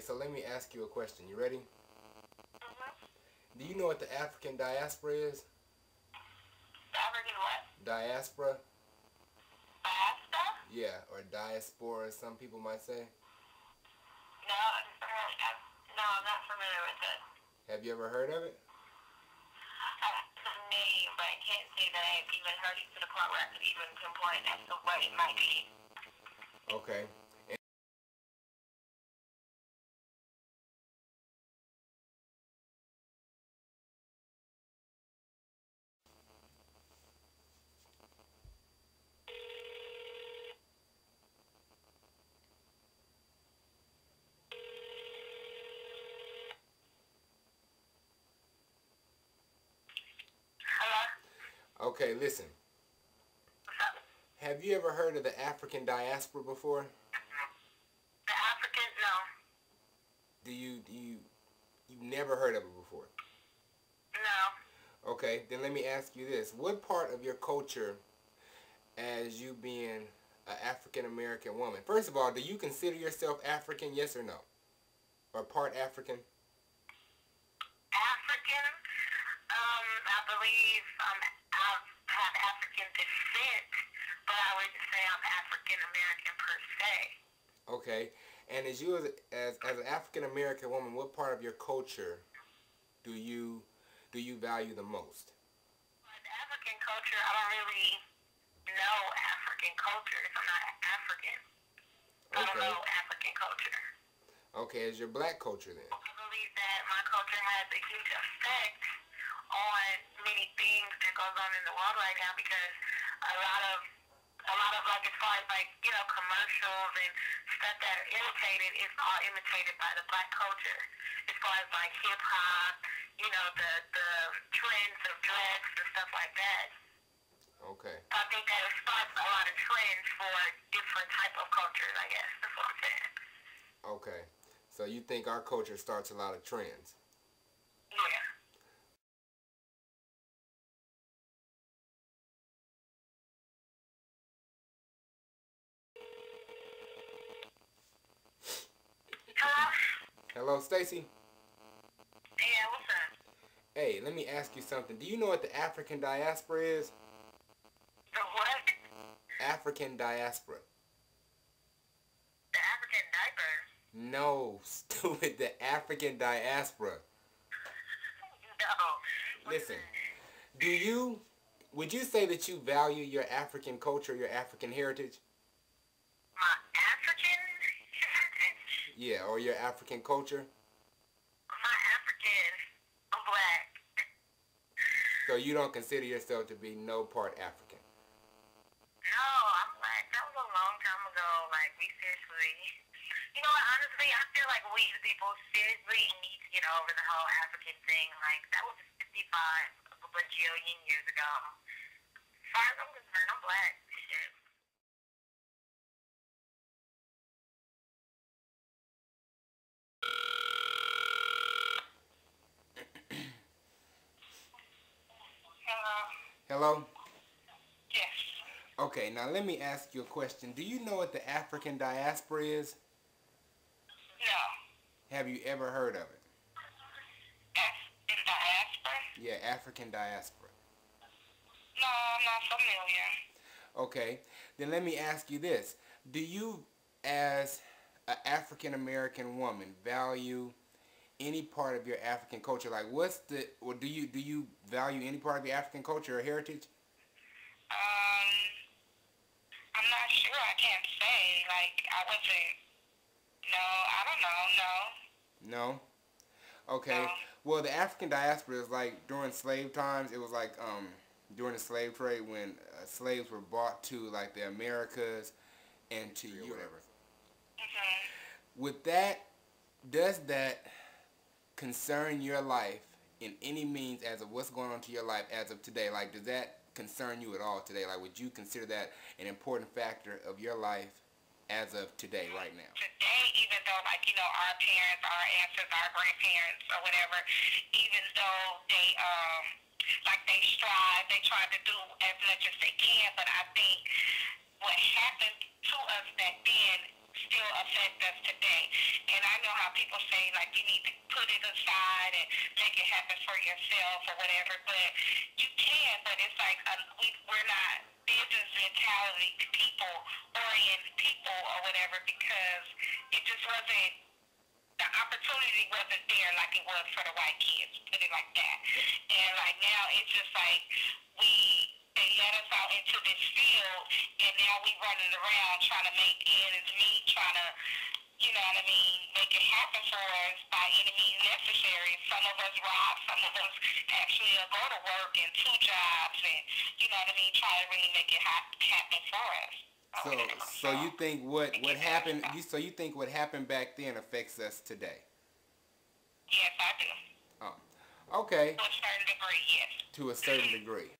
so let me ask you a question. You ready? Mm-hmm. Do you know what the African diaspora is? The African what? Diaspora? Diaspora? Yeah, or diaspora, some people might say. No, I'm not familiar with it. Have you ever heard of it? That's the name, but I can't say that I've even heard it to the point where I could even pinpoint as to what it might be. Okay. Hello? Okay, listen. What's up? Have you ever heard of the African diaspora before? The Africans? No. You've never heard of it before? No. Okay, then let me ask you this. What part of your culture, as you being an African American woman, first of all, do you consider yourself African, yes or no? Or part African? African? I believe I have African descent, but I wouldn't say I'm African American per se. Okay, and as you as an African American woman, what part of your culture do you value the most? The African culture, I don't really know African culture, so I'm not African. I don't know African culture. Okay, as your black culture then? I believe that my culture has a huge effect on many things that goes on in the world right now, because a lot of like, as far as like, commercials and stuff that are imitated, it's all imitated by the black culture. As far as like hip hop, the trends of dress and stuff like that. Okay. I think that it starts a lot of trends for different type of cultures, I guess. That's what I'm saying. Okay. So you think our culture starts a lot of trends? Yeah. Hello? Hello, Stacy? Yeah, what's up? Hey, let me ask you something. Do you know what the African diaspora is? The what? African diaspora. The African diaper? No, stupid. The African diaspora. No. Listen, would you say that you value your African culture, your African heritage? My African heritage? Yeah, or your African culture? My African, I'm black. So you don't consider yourself to be no part African? No, I'm black. That was a long time ago. Like, we seriously... You know what, honestly, I feel like we the people seriously need to get over the whole African thing. Like, that was 55 a bajillion years ago. As far as I'm concerned, I'm black. Shit. Hello? Hello? Yes. Okay, now let me ask you a question. Do you know what the African diaspora is? No. Have you ever heard of it? In diaspora? Yeah, African diaspora. No, I'm not familiar. Okay, then let me ask you this. Do you, as an African American woman, value any part of your African culture? Like, do you value any part of your African culture or heritage? I'm not sure. I can't say. Like, I wasn't... No, I don't know. No. No? Okay. No. Well, the African diaspora is like during slave times. It was like during the slave trade when slaves were brought to like the Americas and to Europe. With that, does that concern your life in any means as of what's going on to your life as of today? Like, does that concern you at all today? Like, would you consider that an important factor of your life as of today, right now? Today, even though, like, our parents, our ancestors, our grandparents, or whatever, even though they, they strive, they try to do as much as they can, but I think what happened to us back then still affect us today. And I know how people say, like, you need to put it aside and make it happen for yourself or whatever, but you can, but it's like we're not business mentality people, oriented people or whatever, because it just wasn't, the opportunity wasn't there like it was for the white kids, put it like that. And like now it's just like they let us out into this field, and now we running around trying to make ends meet, trying to, you know what I mean, make it happen for us by any means necessary. Some of us rob, some of us actually go to work and 2 jobs, and you know what I mean, try to really make it happen for us. So you think what happened? So you think what happened back then affects us today? Yes, I do. Oh, okay. To a certain degree, yes. To a certain degree.